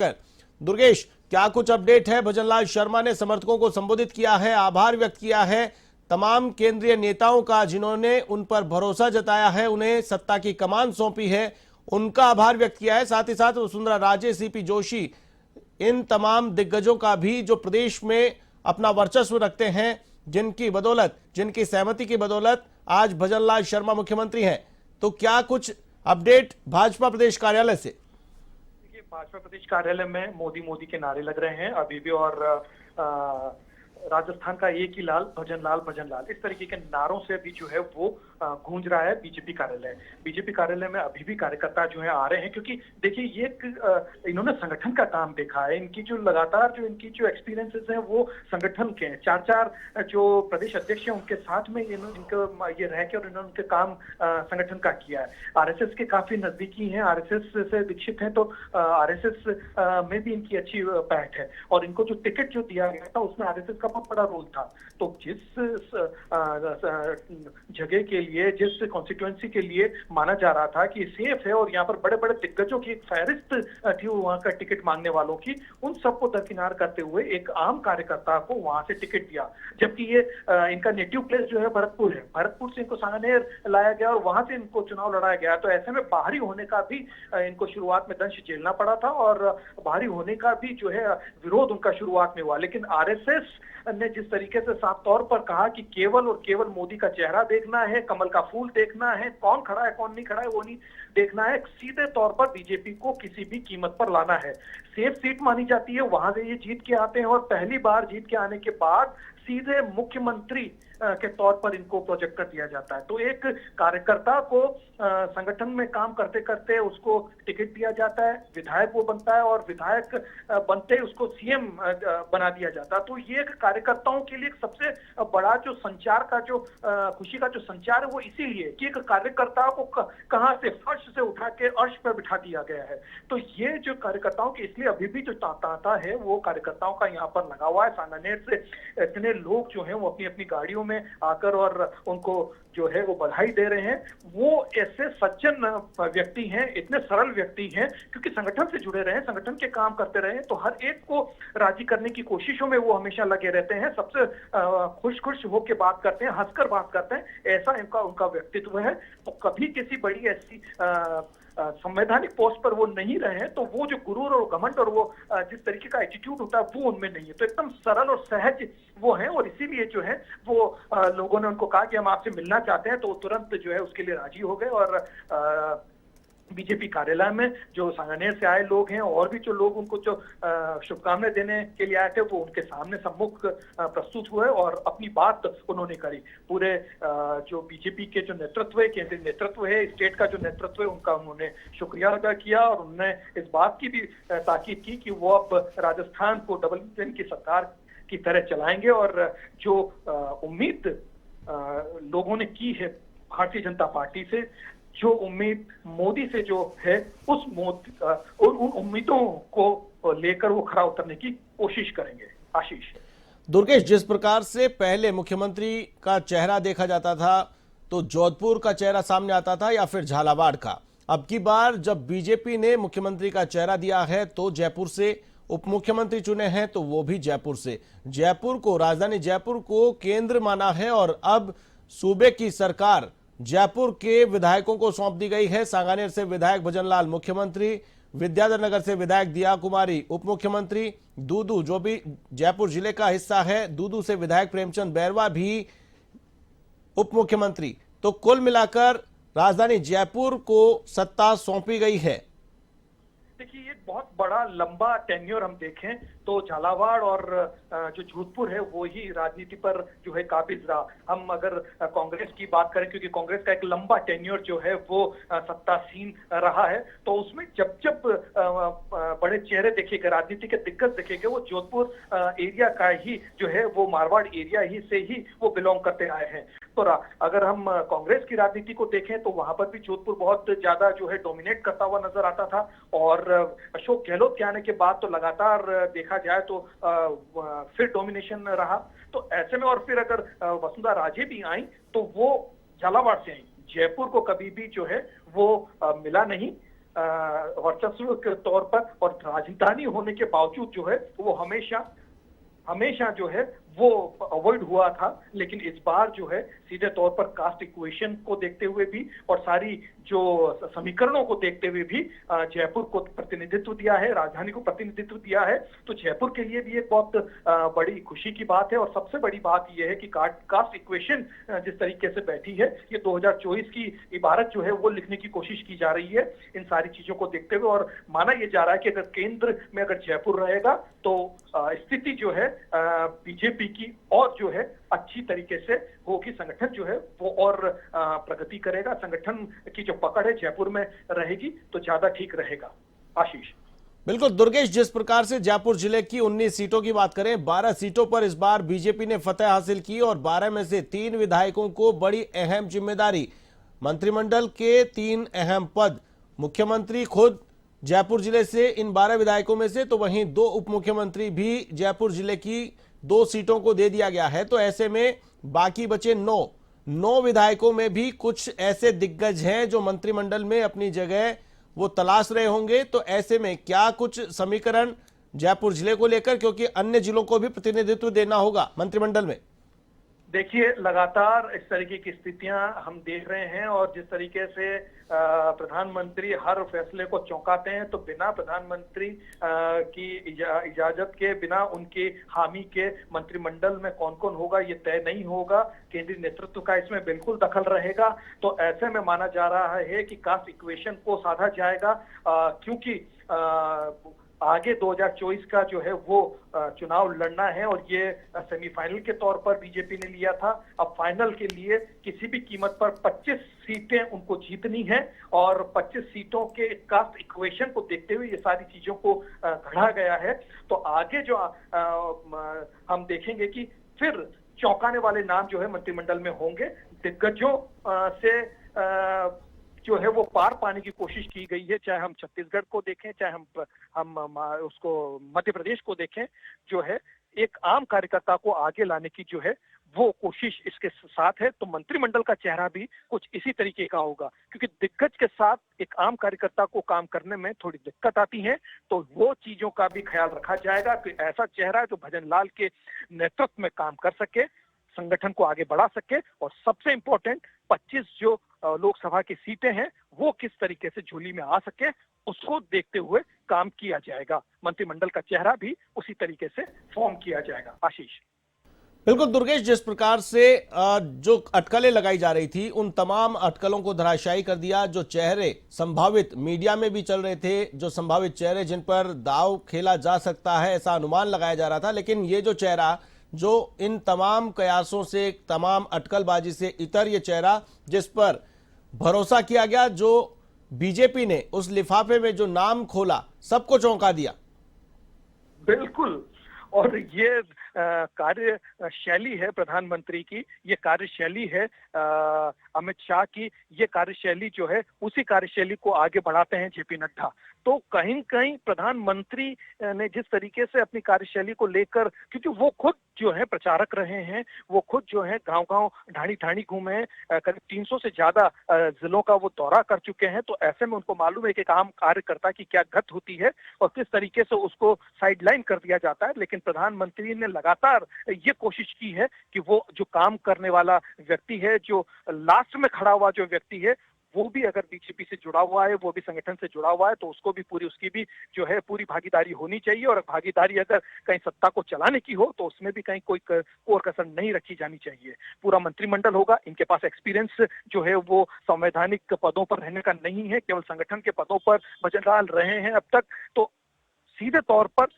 दुर्गेश, क्या कुछ अपडेट है? भजनलाल शर्मा ने समर्थकों को संबोधित किया है, आभार व्यक्त किया है तमाम केंद्रीय नेताओं का जिन्होंने उन पर भरोसा जताया है, उन्हें सत्ता की कमान सौंपी है, उनका आभार व्यक्त किया है। साथ ही साथ वसुंधरा राजे, सीपी जोशी, इन तमाम दिग्गजों का भी जो प्रदेश में अपना वर्चस्व रखते हैं, जिनकी बदौलत, जिनकी सहमति की बदौलत आज भजनलाल शर्मा मुख्यमंत्री हैं। तो क्या कुछ अपडेट भाजपा प्रदेश कार्यालय से? भाजपा प्रदेश कार्यालय में मोदी मोदी के नारे लग रहे हैं अभी भी, और राजस्थान का एक ही लाल, भजन लाल, इस तरीके के नारों से भी जो है वो गूंज रहा है बीजेपी कार्यालय। बीजेपी कार्यालय में अभी भी कार्यकर्ता जो है आ रहे हैं, क्योंकि देखिए ये इन्होंने संगठन का काम देखा है। इनकी जो लगातार इनकी जो एक्सपीरियंसेस हैं वो संगठन के हैं। चार जो प्रदेश अध्यक्ष हैं उनके साथ में इनको ये रह के और इन्होंने उनके काम संगठन का किया है। आरएसएस के काफी नजदीकी हैं, आरएसएस से दीक्षित हैं, तो आरएसएस में भी इनकी अच्छी पैठ है। और इनको जो टिकट जो दिया गया था उसमें आरएसएस का बहुत बड़ा रोल था। तो जिस जगह के लिए, जिस कॉन्स्टिट्यूएंसी के लिए माना जा रहा था कि सेफ है और यहाँ पर बड़े बड़े दिग्गजों की एक फहरिस्त थी वहां का टिकट मांगने वालों की, उन सबको दरकिनार करते हुए एक आम कार्यकर्ता को वहां से टिकट दिया। जबकि ये इनका नेटिव प्लेस जो है भरतपुर है, भरतपुर से इनको सांगानेर लाया गया और वहां से इनको चुनाव लड़ाया गया। तो ऐसे में बाहरी होने का भी इनको शुरुआत में दंश झेलना पड़ा था और बाहरी होने का भी जो है विरोध उनका शुरुआत में हुआ। लेकिन आरएसएस ने जिस तरीके से साफ तौर पर कहा कि केवल और केवल मोदी का चेहरा देखना है, कमल का फूल देखना है, कौन खड़ा है कौन नहीं खड़ा है वो नहीं देखना है, सीधे तौर पर बीजेपी को किसी भी कीमत पर लाना है। सेफ सीट मानी जाती है, वहां से ये जीत के आते हैं और पहली बार जीत के आने के बाद सीधे मुख्यमंत्री के तौर पर इनको प्रोजेक्ट कर दिया जाता है। तो एक कार्यकर्ता को संगठन में काम करते करते उसको टिकट दिया जाता है, विधायक वो बनता है और विधायक बनते उसको सीएम बना दिया जाता है। तो ये कार्यकर्ताओं के लिए सबसे बड़ा जो संचार का जो खुशी का जो संचार है वो इसीलिए कि एक कार्यकर्ता को कहां से फर्श से उठा के अर्श पर बिठा दिया गया है। तो ये जो कार्यकर्ताओं की इसलिए अभी भी जो तांता है वो कार्यकर्ताओं का यहाँ पर लगा हुआ है। सांगानेर से इतने लोग जो हैं वो अपनी अपनी गाड़ियों में आकर और उनको जो है वो बधाई दे रहे हैं। वो ऐसे सज्जन व्यक्ति हैं, इतने सरल व्यक्ति हैं, क्योंकि संगठन से जुड़े रहे, संगठन के काम करते रहे, तो हर एक को राजी करने की कोशिशों में वो हमेशा लगे रहते हैं। सबसे खुश होकर बात करते हैं, हंसकर बात करते हैं, ऐसा उनका व्यक्तित्व है। तो कभी किसी बड़ी ऐसी संवैधानिक पोस्ट पर वो नहीं रहे हैं, तो वो जो गुरूर और घमंड और वो जिस तरीके का एटीट्यूड होता है वो उनमें नहीं है। तो एकदम सरल और सहज वो हैं और इसीलिए जो है वो लोगों ने उनको कहा कि हम आपसे मिलना चाहते हैं, तो तुरंत जो है उसके लिए राजी हो गए। और बीजेपी कार्यालय में जो सांगानेर से आए लोग हैं और भी जो लोग उनको जो शुभकामनाएं देने के लिए आए थे वो उनके सामने सम्मुख प्रस्तुत हुए और अपनी बात उन्होंने करी। पूरे जो बीजेपी के जो नेतृत्व है, केंद्रीय नेतृत्व है, स्टेट का जो नेतृत्व है, उनका उन्होंने शुक्रिया अदा किया और उन्होंने इस बात की भी ताकीद की कि वो अब राजस्थान को डबल इंजन की सरकार की तरह चलाएंगे। और जो उम्मीद लोगों ने की है भारतीय जनता पार्टी से, जो उम्मीद मोदी से जो है, उन उम्मीदों को लेकर वो खरा उतरने की कोशिश करेंगे। आशीष। दुर्गेश, जिस प्रकार से पहले मुख्यमंत्री का चेहरा देखा जाता था तो जोधपुर का चेहरा सामने आता था या फिर झालावाड़ का, अब की बार जब बीजेपी ने मुख्यमंत्री का चेहरा दिया है तो जयपुर से उप मुख्यमंत्री चुने हैं तो वो भी जयपुर से। जयपुर को, राजधानी जयपुर को केंद्र माना है और अब सूबे की सरकार जयपुर के विधायकों को सौंप दी गई है। सांगानेर से विधायक भजनलाल मुख्यमंत्री, विद्याधर नगर से विधायक दिया कुमारी उप मुख्यमंत्री, दूदू जो भी जयपुर जिले का हिस्सा है, दूदू से विधायक प्रेमचंद बैरवा भी उप मुख्यमंत्री। तो कुल मिलाकर राजधानी जयपुर को सत्ता सौंपी गई है। देखिए ये बहुत बड़ा लंबा टेन्योर हम देखें तो झालावाड़ और जो जोधपुर है वो ही राजनीति पर जो है काबिज रहा। हम अगर कांग्रेस की बात करें, क्योंकि कांग्रेस का एक लंबा टेन्योर जो है वो सत्तासीन रहा है, तो उसमें जब जब बड़े चेहरे देखेंगे, राजनीति के दिग्गज देखेंगे, वो जोधपुर एरिया का ही जो है वो मारवाड़ एरिया ही से ही वो बिलोंग करते आए हैं। तो अगर हम कांग्रेस की राजनीति को देखें तो वहां पर भी जोधपुर बहुत ज्यादा जो है डोमिनेट करता हुआ नजर आता था। और अशोक गहलोत के आने के बाद तो लगातार देखा जाए तो फिर डोमिनेशन रहा। तो ऐसे में और फिर अगर वसुंधरा राजे भी आई तो वो झालावाड़ से आई, जयपुर को कभी भी जो है वो मिला नहीं। वर्चस्व के तौर पर और राजधानी होने के बावजूद जो है वो हमेशा जो है वो अवॉइड हुआ था। लेकिन इस बार जो है सीधे तौर पर कास्ट इक्वेशन को देखते हुए भी और सारी जो समीकरणों को देखते हुए भी जयपुर को प्रतिनिधित्व दिया है, राजधानी को प्रतिनिधित्व दिया है। तो जयपुर के लिए भी एक बहुत बड़ी खुशी की बात है। और सबसे बड़ी बात यह है कि कास्ट इक्वेशन जिस तरीके से बैठी है, ये 2024 की इबारत जो है वो लिखने की कोशिश की जा रही है इन सारी चीजों को देखते हुए। और माना यह जा रहा है कि अगर केंद्र में अगर जयपुर रहेगा तो स्थिति जो है बीजेपी की और जो है अच्छी तरीके से होगी। संगठन जो है वो और प्रगति करेगा। संगठन की जो पकड़ है जयपुर में रहेगी तो ज्यादा ठीक रहेगा। आशीष। बिल्कुल दुर्गेश, जिस प्रकार से जयपुर जिले की 19 सीटों की बात करें, 12 सीटों पर इस बार बीजेपी ने फतह हासिल की और 12 में से 3 विधायकों को बड़ी अहम जिम्मेदारी, मंत्रिमंडल के 3 अहम पद, मुख्यमंत्री खुद जयपुर जिले से इन 12 विधायकों में से, तो वहीं 2 उप मुख्यमंत्री भी जयपुर जिले की 2 सीटों को दे दिया गया है। तो ऐसे में बाकी बचे 9 विधायकों में भी कुछ ऐसे दिग्गज हैं जो मंत्रिमंडल में अपनी जगह वो तलाश रहे होंगे। तो ऐसे में क्या कुछ समीकरण जयपुर जिले को लेकर, क्योंकि अन्य जिलों को भी प्रतिनिधित्व देना होगा मंत्रिमंडल में? देखिए, लगातार इस तरीके की स्थितियां हम देख रहे हैं और जिस तरीके से प्रधानमंत्री हर फैसले को चौंकाते हैं, तो बिना प्रधानमंत्री की इजाजत के, बिना उनकी हामी के मंत्रिमंडल में कौन कौन होगा ये तय नहीं होगा। केंद्रीय नेतृत्व का इसमें बिल्कुल दखल रहेगा। तो ऐसे में माना जा रहा है कि कास्ट इक्वेशन को साधा जाएगा, क्योंकि आगे 2024 का जो है वो चुनाव लड़ना है और ये सेमीफाइनल के तौर पर बीजेपी ने लिया था। अब फाइनल के लिए किसी भी कीमत पर 25 सीटें उनको जीतनी है और 25 सीटों के कास्ट इक्वेशन को देखते हुए ये सारी चीजों को गढ़ा गया है। तो आगे जो हम देखेंगे कि फिर चौंकाने वाले नाम जो है मंत्रिमंडल में होंगे। दिग्गजों से जो है वो पार पाने की कोशिश की गई है, चाहे हम छत्तीसगढ़ को देखें, चाहे हम उसको मध्य प्रदेश को देखें। जो है एक आम कार्यकर्ता को आगे लाने की जो है वो कोशिश इसके साथ है। तो मंत्रिमंडल का चेहरा भी कुछ इसी तरीके का होगा, क्योंकि दिग्गज के साथ एक आम कार्यकर्ता को काम करने में थोड़ी दिक्कत आती है। तो वो चीजों का भी ख्याल रखा जाएगा कि ऐसा चेहरा जो भजन लाल के नेतृत्व में काम कर सके, संगठन को आगे बढ़ा सके। और सबसे इंपॉर्टेंट 25 जो लोकसभा की सीटें हैं वो किस तरीके से झोली में आ सके, उसको देखते हुए काम किया जाएगा। मंत्रिमंडल का चेहरा भी उसी तरीके से फॉर्म किया जाएगा। आशीष। बिल्कुल दुर्गेश, जिस प्रकार से जो अटकलें लगाई जा रही थी उन तमाम अटकलों को धराशायी कर दिया। जो चेहरे संभावित मीडिया में भी चल रहे थे, जो संभावित चेहरे जिन पर दांव खेला जा सकता है ऐसा अनुमान लगाया जा रहा था, लेकिन ये जो चेहरा जो इन तमाम कयासों से, तमाम अटकलबाजी से इतर, ये चेहरा जिस पर भरोसा किया गया, जो बीजेपी ने उस लिफाफे में जो नाम खोला, सबको चौंका दिया। बिल्कुल। और ये कार्यशैली है प्रधानमंत्री की, ये कार्यशैली है अमित शाह की, ये कार्यशैली जो है उसी कार्यशैली को आगे बढ़ाते हैं जेपी नड्डा। तो कहीं न कहीं प्रधानमंत्री ने जिस तरीके से अपनी कार्यशैली को लेकर, क्योंकि वो खुद जो है प्रचारक रहे हैं, वो खुद जो है गांव-गांव, ढाणी-ढाणी घूमे हैं, करीब 300 से ज्यादा जिलों का वो दौरा कर चुके हैं। तो ऐसे में उनको मालूम है कि एक आम कार्यकर्ता की क्या गत होती है और किस तरीके से उसको साइडलाइन कर दिया जाता है। लेकिन प्रधानमंत्री ने लगातार ये कोशिश की है कि वो जो काम करने वाला व्यक्ति है, जो लास्ट में खड़ा हुआ जो व्यक्ति है, वो भी अगर बीजेपी से जुड़ा हुआ है, वो भी संगठन से जुड़ा हुआ है, तो उसको भी उसकी भी जो है पूरी भागीदारी होनी चाहिए। और भागीदारी अगर कहीं सत्ता को चलाने की हो तो उसमें भी कहीं कोई कोर कसर नहीं रखी जानी चाहिए। पूरा मंत्रिमंडल होगा, इनके पास एक्सपीरियंस जो है वो संवैधानिक पदों पर रहने का नहीं है, केवल संगठन के पदों पर भजनलाल रहे हैं अब तक। तो सीधे तौर पर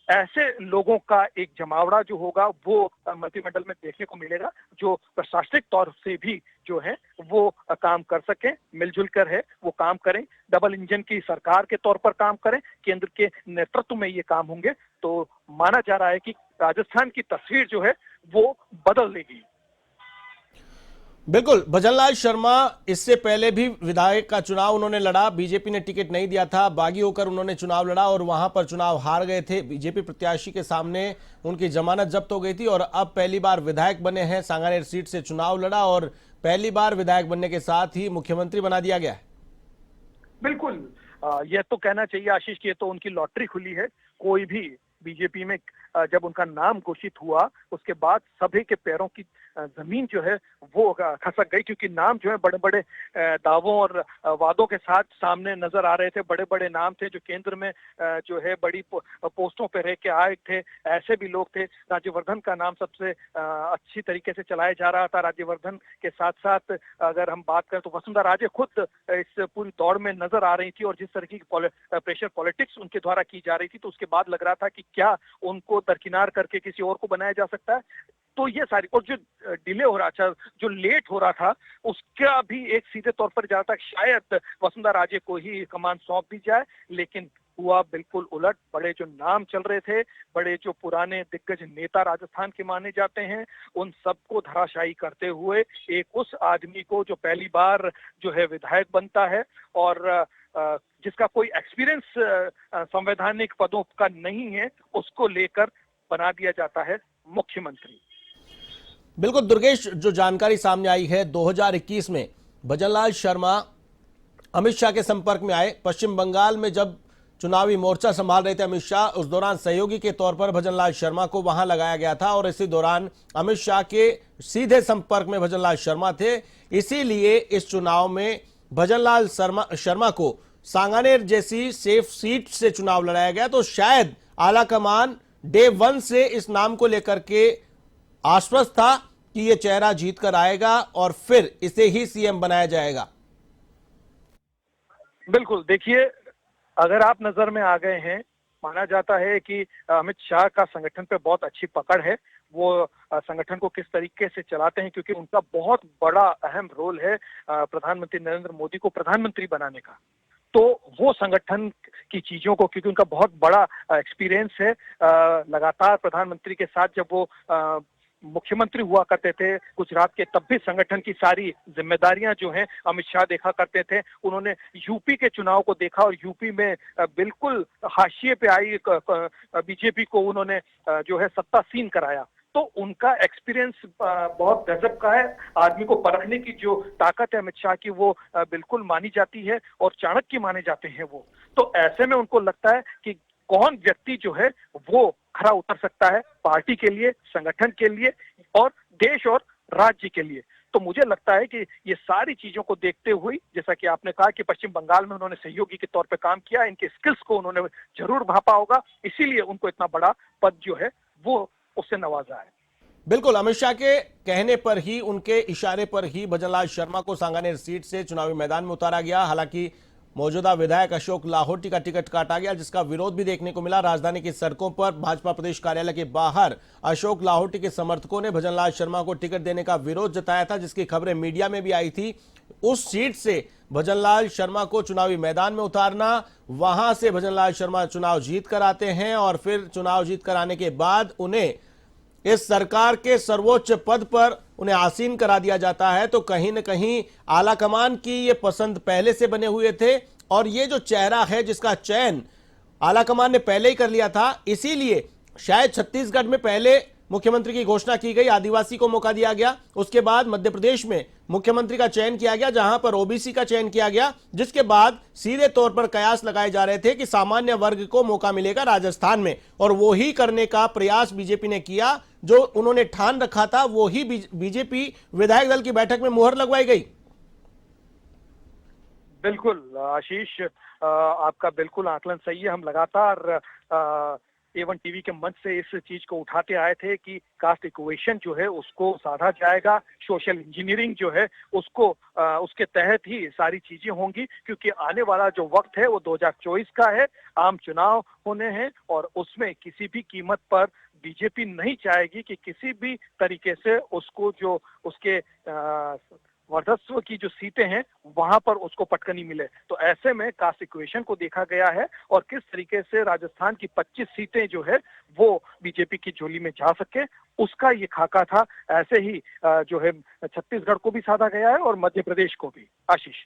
ऐसे लोगों का एक जमावड़ा जो होगा वो मंत्रिमंडल में देखने को मिलेगा, जो प्रशासनिक तौर से भी जो है वो काम कर सके, मिलजुल कर है वो काम करें, डबल इंजन की सरकार के तौर पर काम करें, केंद्र के नेतृत्व में ये काम होंगे। तो माना जा रहा है कि राजस्थान की तस्वीर जो है वो बदल देगी। बिल्कुल, भजनलाल शर्मा इससे पहले भी विधायक का चुनाव उन्होंने लड़ा, बीजेपी ने टिकट नहीं दिया था, बागी होकर उन्होंने चुनाव लड़ा और वहां पर चुनाव हार गए थे। बीजेपी प्रत्याशी के सामने उनकी जमानत जब्त हो गई थी और अब पहली बार विधायक बने हैं, सांगानेर सीट से चुनाव लड़ा और पहली बार विधायक बनने के साथ ही मुख्यमंत्री बना दिया गया है। बिल्कुल, यह तो कहना चाहिए आशीष कि ये तो उनकी लॉटरी खुली है। कोई भी बीजेपी में जब उनका नाम घोषित हुआ उसके बाद सभी के पैरों की जमीन जो है वो खसक गई, क्योंकि नाम जो है बड़े बड़े दावों और वादों के साथ सामने नजर आ रहे थे। बड़े बड़े नाम थे जो केंद्र में जो है बड़ी पोस्टों पे रह के आए थे। ऐसे भी लोग थे। राज्यवर्धन का नाम सबसे अच्छी तरीके से चलाया जा रहा था। राज्यवर्धन के साथ साथ अगर हम बात करें तो वसुंधरा राजे खुद इस पूरी दौड़ में नजर आ रही थी, और जिस तरीके की प्रेशर पॉलिटिक्स उनके द्वारा की जा रही थी तो उसके बाद लग रहा था कि क्या उनको दरकिनार करके किसी और को बनाया जा सकता है। तो ये सारी, और जो डिले हो रहा था, जो लेट हो रहा था, उसका भी एक सीधे तौर पर जा रहा था शायद वसुंधरा राजे को ही कमान सौंप दी जाए, लेकिन हुआ बिल्कुल उलट। बड़े जो नाम चल रहे थे, बड़े जो पुराने दिग्गज नेता राजस्थान के माने जाते हैं, उन सबको धराशायी करते हुए एक उस आदमी को जो पहली बार जो है विधायक बनता है और जिसका कोई एक्सपीरियंस संवैधानिक पदों का नहीं है, उसको लेकर बना दिया जाता है मुख्यमंत्री। बिल्कुल दुर्गेश, जो जानकारी सामने आई है 2021 में भजनलाल शर्मा अमित शाह के संपर्क में आए। पश्चिम बंगाल में जब चुनावी मोर्चा संभाल रहे थे अमित शाह, उस दौरान सहयोगी के तौर पर भजनलाल शर्मा को वहां लगाया गया था और इसी दौरान अमित शाह के सीधे संपर्क में भजनलाल शर्मा थे। इसीलिए इस चुनाव में भजनलाल शर्मा को सांगानेर जैसी सेफ सीट से चुनाव लड़ाया गया। तो शायद आलाकमान डे 1 से इस नाम को लेकर के आश्वस्त था कि यह चेहरा जीत कर आएगा और फिर इसे ही सीएम बनाया जाएगा। बिल्कुल, देखिए, अगर आप नजर में आ गए हैं, माना जाता है कि अमित शाह का संगठन पे बहुत अच्छी पकड़ है। वो संगठन को किस तरीके से चलाते हैं, क्योंकि उनका बहुत बड़ा अहम रोल है प्रधानमंत्री नरेंद्र मोदी को प्रधानमंत्री बनाने का। तो वो संगठन की चीजों को, क्योंकि उनका बहुत बड़ा एक्सपीरियंस है, लगातार प्रधानमंत्री के साथ जब वो मुख्यमंत्री हुआ करते थे गुजरात के, तब भी संगठन की सारी जिम्मेदारियां जो हैं अमित शाह देखा करते थे। उन्होंने यूपी के चुनाव को देखा और यूपी में बिल्कुल हाशिए पे आई बीजेपी को उन्होंने जो है सत्तासीन कराया। तो उनका एक्सपीरियंस बहुत गजब का है। आदमी को परखने की जो ताकत है अमित शाह की, वो बिल्कुल मानी जाती है और चाणक्य माने जाते हैं वो। तो ऐसे में उनको लगता है कि कौन व्यक्ति जो है वो खरा उतर सकता है पार्टी के लिए, संगठन के लिए और देश और राज्य के लिए। तो मुझे लगता है कि ये सारी चीजों को देखते हुए, जैसा कि आपने कहा कि पश्चिम बंगाल में उन्होंने सहयोगी के तौर पे काम किया, इनके स्किल्स को उन्होंने जरूर भांपा होगा, इसीलिए उनको इतना बड़ा पद जो है वो उससे नवाजा है। बिल्कुल, अमित शाह के कहने पर ही, उनके इशारे पर ही भजनलाल शर्मा को सांगानेर सीट से चुनावी मैदान में उतारा गया। हालांकि मौजूदा विधायक अशोक लाहोटी का टिकट काटा गया, जिसका विरोध भी देखने को मिला। राजधानी की सड़कों पर भाजपा प्रदेश कार्यालय के बाहर अशोक लाहोटी के समर्थकों ने भजनलाल शर्मा को टिकट देने का विरोध जताया था, जिसकी खबरें मीडिया में भी आई थी। उस सीट से भजनलाल शर्मा को चुनावी मैदान में उतारना, वहां से भजनलाल शर्मा चुनाव जीत कर आते हैं और फिर चुनाव जीत कर आने के बाद उन्हें इस सरकार के सर्वोच्च पद पर उन्हें आसीन करा दिया जाता है। तो कहीं न कहीं आलाकमान की ये पसंद पहले से बने हुए थे और ये जो चेहरा है जिसका चयन आलाकमान ने पहले ही कर लिया था, इसीलिए शायद छत्तीसगढ़ में पहले मुख्यमंत्री की घोषणा की गई, आदिवासी को मौका दिया गया। उसके बाद मध्य प्रदेश में मुख्यमंत्री का चयन किया गया, जहां पर ओबीसी का चयन किया गया, जिसके बाद सीधे तौर पर कयास लगाए जा रहे थे कि सामान्य वर्ग को मौका मिलेगा राजस्थान में, और वो ही करने का प्रयास बीजेपी ने किया। जो उन्होंने ठान रखा था वो ही बीजेपी विधायक दल की बैठक में मुहर लगवाई गई। बिल्कुल आशीष, आपका बिल्कुल आकलन सही है। हम लगातार A1 टीवी के मंच से इस चीज को उठाते आए थे कि कास्ट इक्वेशन जो है उसको साधा जाएगा, सोशल इंजीनियरिंग जो है उसको उसके तहत ही सारी चीजें होंगी, क्योंकि आने वाला जो वक्त है वो 2024 का है, आम चुनाव होने हैं और उसमें किसी भी कीमत पर बीजेपी नहीं चाहेगी कि किसी भी तरीके से उसको जो उसके वर्चस्व की जो सीटें हैं वहां पर उसको पटकनी मिले। तो ऐसे में कास्ट इक्वेशन को देखा गया है और किस तरीके से राजस्थान की 25 सीटें जो है वो बीजेपी की झोली में जा सके, उसका ये खाका था। ऐसे ही जो है छत्तीसगढ़ को भी साधा गया है और मध्य प्रदेश को भी। आशीष,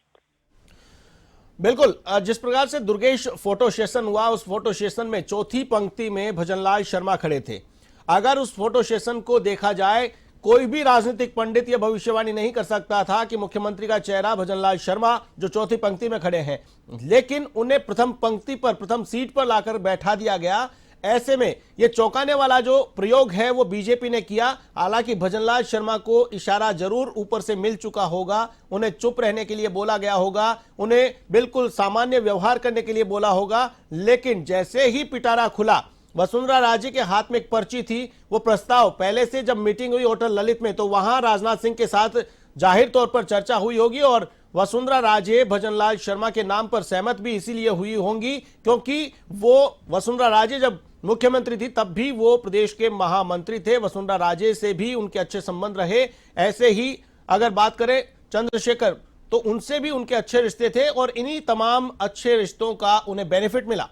बिल्कुल, जिस प्रकार से दुर्गेश फोटो सेशन हुआ, उस फोटो सेशन में चौथी पंक्ति में भजनलाल शर्मा खड़े थे। अगर उस फोटो सेशन को देखा जाए कोई भी राजनीतिक पंडित यह भविष्यवाणी नहीं कर सकता था कि मुख्यमंत्री का चेहरा भजनलाल शर्मा जो चौथी पंक्ति में खड़े हैं, लेकिन उन्हें प्रथम पंक्ति पर, प्रथम सीट पर लाकर बैठा दिया गया। ऐसे में यह चौंकाने वाला जो प्रयोग है वो बीजेपी ने किया। हालांकि भजनलाल शर्मा को इशारा जरूर ऊपर से मिल चुका होगा, उन्हें चुप रहने के लिए बोला गया होगा, उन्हें बिल्कुल सामान्य व्यवहार करने के लिए बोला होगा, लेकिन जैसे ही पिटारा खुला, वसुंधरा राजे के हाथ में एक पर्ची थी, वो प्रस्ताव पहले से जब मीटिंग हुई होटल ललित में तो वहां राजनाथ सिंह के साथ जाहिर तौर पर चर्चा हुई होगी और वसुंधरा राजे भजनलाल शर्मा के नाम पर सहमत भी इसीलिए हुई होंगी क्योंकि वो वसुंधरा राजे जब मुख्यमंत्री थी तब भी वो प्रदेश के महामंत्री थे, वसुंधरा राजे से भी उनके अच्छे संबंध रहे। ऐसे ही अगर बात करें चंद्रशेखर, तो उनसे भी उनके अच्छे रिश्ते थे और इन्हीं तमाम अच्छे रिश्तों का उन्हें बेनिफिट मिला।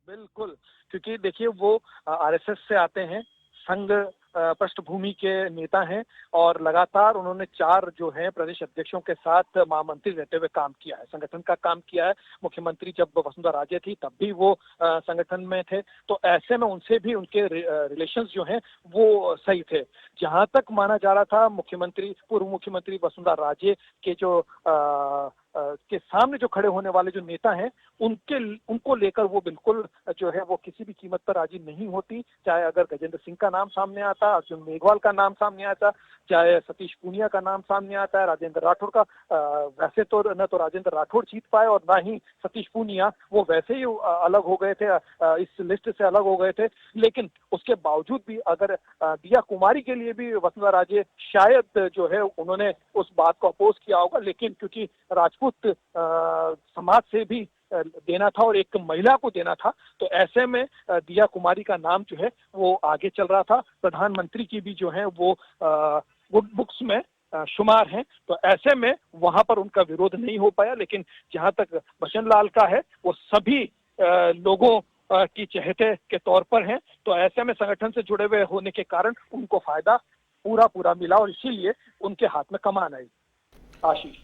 बिल्कुल, क्योंकि देखिए वो आरएसएस से आते हैं, संघ पृष्ठभूमि के नेता हैं और लगातार उन्होंने 4 जो है प्रदेश अध्यक्षों के साथ महामंत्री रहते हुए काम किया है, संगठन का काम किया है। मुख्यमंत्री जब वसुंधरा राजे थी तब भी वो संगठन में थे, तो ऐसे में उनसे भी उनके रिलेशंस जो हैं वो सही थे। जहां तक माना जा रहा था पूर्व मुख्यमंत्री वसुंधरा राजे के जो के सामने जो खड़े होने वाले जो नेता हैं उनको लेकर वो बिल्कुल जो है वो किसी भी कीमत पर राजी नहीं होती, चाहे अगर गजेंद्र सिंह का नाम सामने आता, अर्जुन मेघवाल का नाम सामने आता, चाहे सतीश पूनिया का नाम सामने आता है, राजेंद्र राठौड़ का वैसे तो न तो राजेंद्र राठौड़ जीत पाए और ना ही सतीश पूनिया, वो वैसे ही अलग हो गए थे, इस लिस्ट से अलग हो गए थे। लेकिन उसके बावजूद भी अगर दिया कुमारी के लिए भी वसुंधरा राजे शायद जो है उन्होंने उस बात को अपोज किया होगा, लेकिन क्योंकि राजपूत समाज से भी देना था और एक महिला को देना था, तो ऐसे में दिया कुमारी का नाम जो है वो आगे चल रहा था। प्रधानमंत्री की भी जो है वो गुड बुक्स में शुमार हैं, तो ऐसे में वहां पर उनका विरोध नहीं हो पाया। लेकिन जहां तक भजनलाल का है वो सभी लोगों की चहेते के तौर पर हैं, तो ऐसे में संगठन से जुड़े हुए होने के कारण उनको फायदा पूरा मिला और इसीलिए उनके हाथ में कमान आई। आशीष,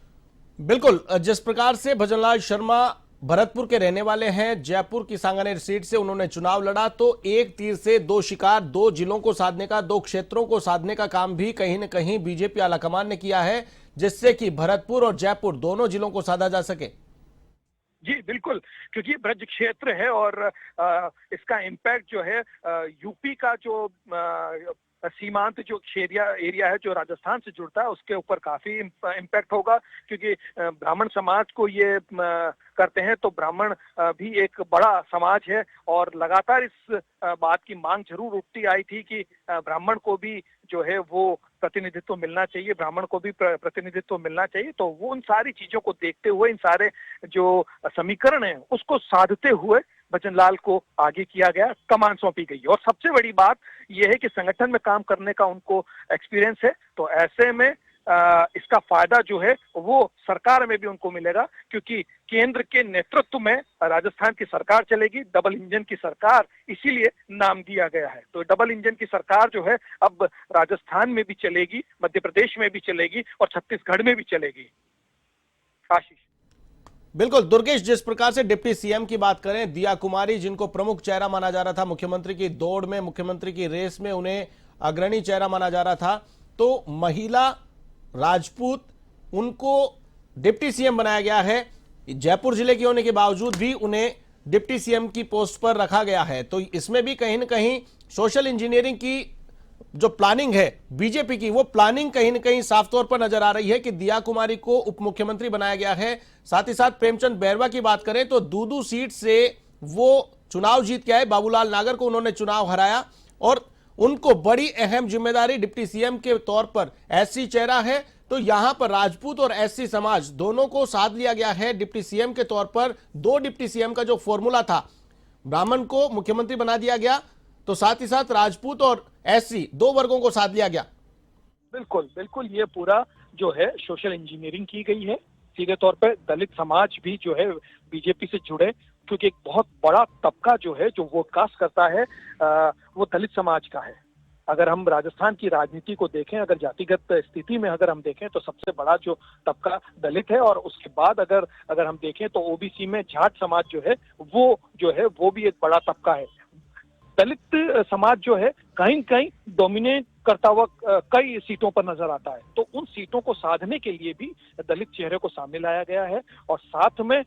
बिल्कुल, जिस प्रकार से भजनलाल शर्मा भरतपुर के रहने वाले हैं, जयपुर की सांगानेर सीट से उन्होंने चुनाव लड़ा, तो एक तीर से 2 शिकार, 2 जिलों को साधने का, 2 क्षेत्रों को साधने का काम भी कहीं न कहीं बीजेपी आलाकमान ने किया है, जिससे कि भरतपुर और जयपुर दोनों जिलों को साधा जा सके। जी बिल्कुल, क्योंकि ब्रज क्षेत्र है और इसका इम्पैक्ट जो है यूपी का जो सीमांत जो एरिया है जो राजस्थान से जुड़ता है उसके ऊपर काफी इम्पैक्ट होगा, क्योंकि ब्राह्मण समाज को ये करते हैं, तो ब्राह्मण भी एक बड़ा समाज है और लगातार इस बात की मांग जरूर उठती आई थी कि ब्राह्मण को भी जो है वो प्रतिनिधित्व मिलना चाहिए, ब्राह्मण को भी प्रतिनिधित्व मिलना चाहिए। तो वो उन सारी चीजों को देखते हुए, इन सारे जो समीकरण है उसको साधते हुए भजनलाल को आगे किया गया, कमान सौंपी गई। और सबसे बड़ी बात यह है कि संगठन में काम करने का उनको एक्सपीरियंस है, तो ऐसे में इसका फायदा जो है वो सरकार में भी उनको मिलेगा, क्योंकि केंद्र के नेतृत्व में राजस्थान की सरकार चलेगी, डबल इंजन की सरकार, इसीलिए नाम दिया गया है। तो डबल इंजन की सरकार जो है अब राजस्थान में भी चलेगी, मध्य प्रदेश में भी चलेगी और छत्तीसगढ़ में भी चलेगी। आशीष, बिल्कुल दुर्गेश, जिस प्रकार से डिप्टी सीएम की बात करें, दिया कुमारी जिनको प्रमुख चेहरा माना जा रहा था मुख्यमंत्री की दौड़ में, मुख्यमंत्री की रेस में, उन्हें अग्रणी चेहरा माना जा रहा था, तो महिला राजपूत उनको डिप्टी सीएम बनाया गया है। जयपुर जिले के होने के बावजूद भी उन्हें डिप्टी सीएम की पोस्ट पर रखा गया है, तो इसमें भी कहीं ना कहीं सोशल इंजीनियरिंग की जो प्लानिंग है बीजेपी की, वो प्लानिंग कहीं न कहीं साफ तौर पर नजर आ रही है कि दिया कुमारी को उप मुख्यमंत्री बनाया गया है। साथ ही साथ प्रेमचंद बैरवा की बात करें तो दूदू सीट से वो चुनाव जीत के आए, बाबूलाल नागर को उन्होंने चुनाव हराया और उनको बड़ी अहम जिम्मेदारी डिप्टी सीएम के तौर पर एससी चेहरा है। तो यहां पर राजपूत और एससी समाज दोनों को साध लिया गया है डिप्टी सीएम के तौर पर। 2 डिप्टी सीएम का जो फॉर्मूला था, ब्राह्मण को मुख्यमंत्री बना दिया गया, तो साथ ही साथ राजपूत और एससी 2 वर्गों को साध लिया गया। बिल्कुल ये पूरा जो है सोशल इंजीनियरिंग की गई है। सीधे तौर पे दलित समाज भी जो है बीजेपी से जुड़े, क्योंकि एक बहुत बड़ा तबका जो है जो वोट कास्ट करता है वो दलित समाज का है। अगर हम राजस्थान की राजनीति को देखें, अगर जातिगत स्थिति में अगर हम देखें तो सबसे बड़ा जो तबका दलित है, और उसके बाद अगर हम देखें तो ओबीसी में जाट समाज जो है वो भी एक बड़ा तबका है। दलित समाज जो है कहीं डोमिनेट करता हुआ कई सीटों पर नजर आता है। तो उन सीटों को साधने के लिए भी दलित चेहरे को सामने लाया गया है और साथ में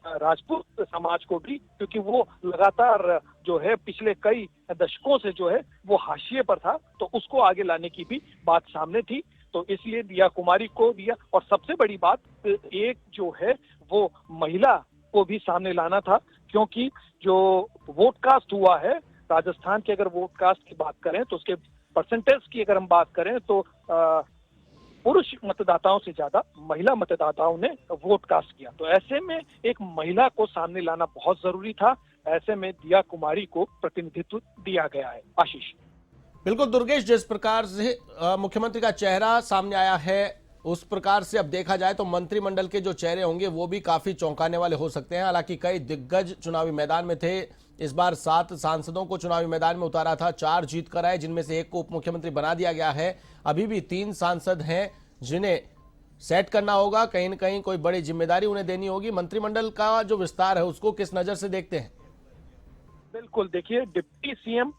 राजपूत समाज को भी, क्योंकि वो लगातार जो है पिछले कई दशकों से जो है वो हाशिए पर था, तो उसको आगे लाने की भी बात सामने थी। तो इसलिए दिया कुमारी को दिया, और सबसे बड़ी बात एक जो है वो महिला को भी सामने लाना था, क्योंकि जो वोट कास्ट हुआ है राजस्थान के, अगर वोट कास्ट की बात करें तो उसके परसेंटेज की अगर हम बात करें तो पुरुष मतदाताओं से ज्यादा महिला मतदाताओं ने वोट कास्ट किया। तो ऐसे में एक महिला को सामने लाना बहुत जरूरी था। ऐसे में दिया कुमारी को प्रतिनिधित्व दिया गया है। आशीष। बिल्कुल दुर्गेश, जिस प्रकार से मुख्यमंत्री का चेहरा सामने आया है उस प्रकार से अब देखा जाए तो मंत्रिमंडल के जो चेहरे होंगे वो भी काफी चौंकाने वाले हो सकते हैं। हालांकि कई दिग्गज चुनावी मैदान में थे। इस बार 7 सांसदों को चुनावी मैदान में उतारा था, 4 जीत कर आए, जिनमें से एक को उप मुख्यमंत्री बना दिया गया है। अभी भी 3 सांसद हैं जिन्हें सेट करना होगा, कहीं न कहीं कोई बड़ी जिम्मेदारी उन्हें देनी होगी। मंत्रिमंडल का जो विस्तार है उसको किस नजर से देखते हैं? बिल्कुल, देखिए डिप्टी सीएम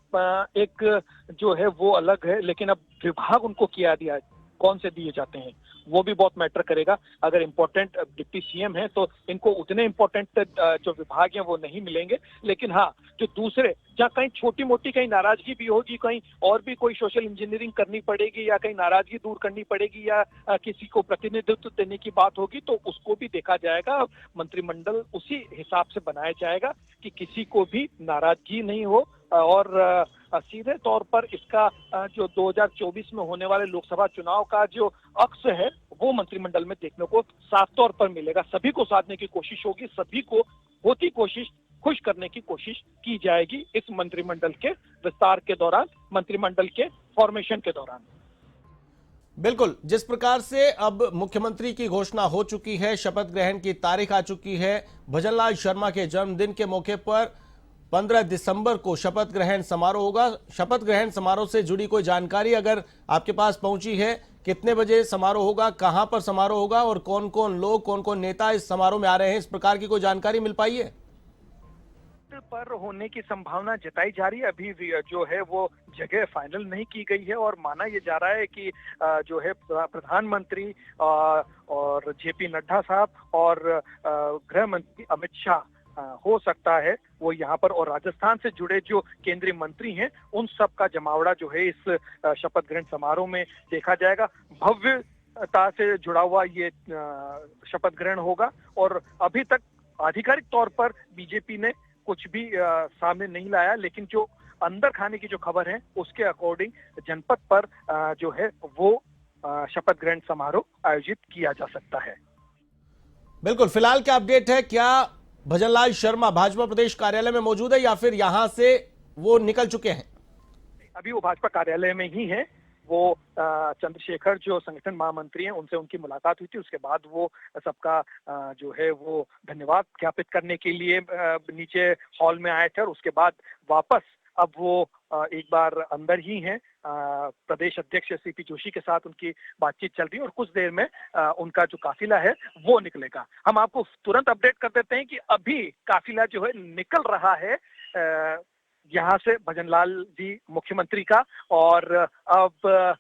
एक जो है वो अलग है, लेकिन अब विभाग उनको किया दिया है, कौन से दिए जाते हैं वो भी बहुत मैटर करेगा। अगर इम्पोर्टेंट डिप्टी सीएम है तो इनको उतने इम्पोर्टेंट जो विभाग हैं वो नहीं मिलेंगे, लेकिन हाँ जो दूसरे जहाँ कहीं छोटी मोटी कहीं नाराजगी भी होगी, कहीं और भी कोई सोशल इंजीनियरिंग करनी पड़ेगी या कहीं नाराजगी दूर करनी पड़ेगी या किसी को प्रतिनिधित्व देने की बात होगी तो उसको भी देखा जाएगा। मंत्रिमंडल उसी हिसाब से बनाया जाएगा कि किसी को भी नाराजगी नहीं हो और सीधे तौर पर इसका जो 2024 में होने वाले लोकसभा चुनाव का जो अक्स है वो मंत्रिमंडल में देखने को साफ तौर पर मिलेगा। सभी को साधने की कोशिश होगी, सभी को होती कोशिश खुश करने की कोशिश की जाएगी इस मंत्रिमंडल के विस्तार के दौरान, मंत्रिमंडल के फॉर्मेशन के दौरान। बिल्कुल, जिस प्रकार से अब मुख्यमंत्री की घोषणा हो चुकी है, शपथ ग्रहण की तारीख आ चुकी है, भजनलाल शर्मा के जन्मदिन के मौके पर 15 दिसंबर को शपथ ग्रहण समारोह होगा। शपथ ग्रहण समारोह से जुड़ी कोई जानकारी अगर आपके पास पहुंची है, कितने बजे समारोह होगा, कहां पर समारोह होगा और कौन कौन लोग, कौन कौन नेता इस समारोह में आ रहे हैं, इस प्रकार की कोई जानकारी मिल पाई है? पर होने की संभावना जताई जा रही है। अभी जो है वो जगह फाइनल नहीं की गई है और माना ये जा रहा है कि जो है प्रधानमंत्री और जेपी नड्डा साहब और गृह मंत्री अमित शाह हो सकता है वो यहाँ पर, और राजस्थान से जुड़े जो केंद्रीय मंत्री हैं उन सब का जमावड़ा जो है इस शपथ ग्रहण समारोह में देखा जाएगा। भव्यता से जुड़ा हुआ ये शपथ ग्रहण होगा और अभी तक आधिकारिक तौर पर बीजेपी ने कुछ भी सामने नहीं लाया, लेकिन जो अंदर खाने की जो खबर है उसके अकॉर्डिंग जनपद पर जो है वो शपथ ग्रहण समारोह आयोजित किया जा सकता है। बिल्कुल, फिलहाल क्या अपडेट है? क्या भजनलाल शर्मा भाजपा प्रदेश कार्यालय में मौजूद है या फिर यहां से वो निकल चुके हैं? अभी वो भाजपा कार्यालय में ही है। वो चंद्रशेखर जो संगठन महामंत्री हैं उनसे उनकी मुलाकात हुई थी, उसके बाद वो सबका जो है वो धन्यवाद ज्ञापित करने के लिए नीचे हॉल में आए थे और उसके बाद वापस अब वो एक बार अंदर ही हैं। प्रदेश अध्यक्ष सीपी जोशी के साथ उनकी बातचीत चल रही है और कुछ देर में उनका जो काफिला है वो निकलेगा। हम आपको तुरंत अपडेट कर देते हैं कि अभी काफिला जो है निकल रहा है यहाँ से भजनलाल जी मुख्यमंत्री का, और अब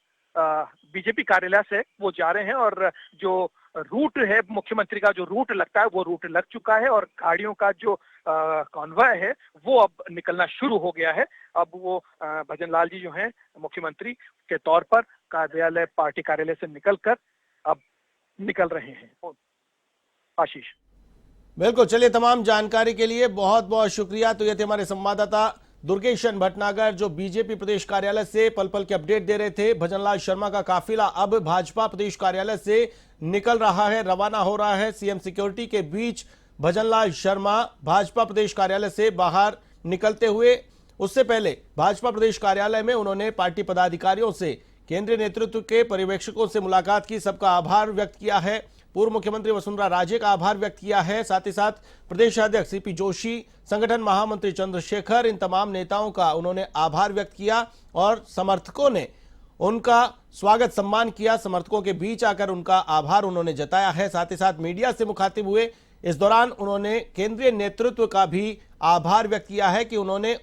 बीजेपी कार्यालय से वो जा रहे हैं और जो रूट है मुख्यमंत्री का, जो रूट लगता है वो रूट लग चुका है और गाड़ियों का जो कॉन्वॉय है वो अब निकलना शुरू हो गया है। अब वो भजनलाल जी जो हैं मुख्यमंत्री के तौर पर कार्यालय, पार्टी कार्यालय से निकलकर अब निकल रहे हैं। आशीष। बिल्कुल, चलिए, तमाम जानकारी के लिए बहुत बहुत शुक्रिया। तो ये थे हमारे संवाददाता दुर्गेशन भटनागर जो बीजेपी प्रदेश कार्यालय से पल पल की अपडेट दे रहे थे। भजनलाल शर्मा का काफिला अब भाजपा प्रदेश कार्यालय से निकल रहा है, रवाना हो रहा है। सीएम सिक्योरिटी के बीच भजनलाल शर्मा भाजपा प्रदेश कार्यालय से बाहर निकलते हुए, उससे पहले भाजपा प्रदेश कार्यालय में उन्होंने पार्टी पदाधिकारियों से, केंद्रीय नेतृत्व के पर्यवेक्षकों से मुलाकात की, सबका आभार व्यक्त किया है। पूर्व मुख्यमंत्री वसुंधरा राजे का आभार व्यक्त किया है। साथ ही साथ प्रदेश अध्यक्ष सीपी जोशी, संगठन महामंत्री चंद्रशेखर, इन तमाम नेताओं का उन्होंने आभार व्यक्त किया और समर्थकों ने उनका स्वागत सम्मान किया। समर्थकों के बीच आकर उनका आभार उन्होंने जताया है। साथ ही साथ मीडिया से मुखातिब हुए, इस दौरान उन्होंने केंद्रीय नेतृत्व का भी आभार व्यक्त किया है कि उन्होंने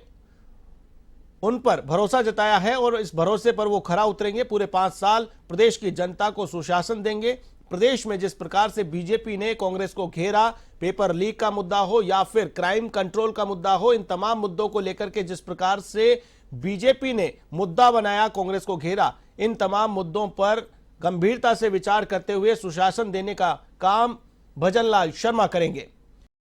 उन पर भरोसा जताया है और इस भरोसे पर वो खरा उतरेंगे। पूरे 5 साल प्रदेश की जनता को सुशासन देंगे। प्रदेश में जिस प्रकार से बीजेपी ने कांग्रेस को घेरा, पेपर लीक का मुद्दा हो या फिर क्राइम कंट्रोल का मुद्दा हो, इन तमाम मुद्दों को लेकर के जिस प्रकार से बीजेपी ने मुद्दा बनाया, कांग्रेस को घेरा, इन तमाम मुद्दों पर गंभीरता से विचार करते हुए सुशासन देने का काम भजन लाल शर्मा करेंगे।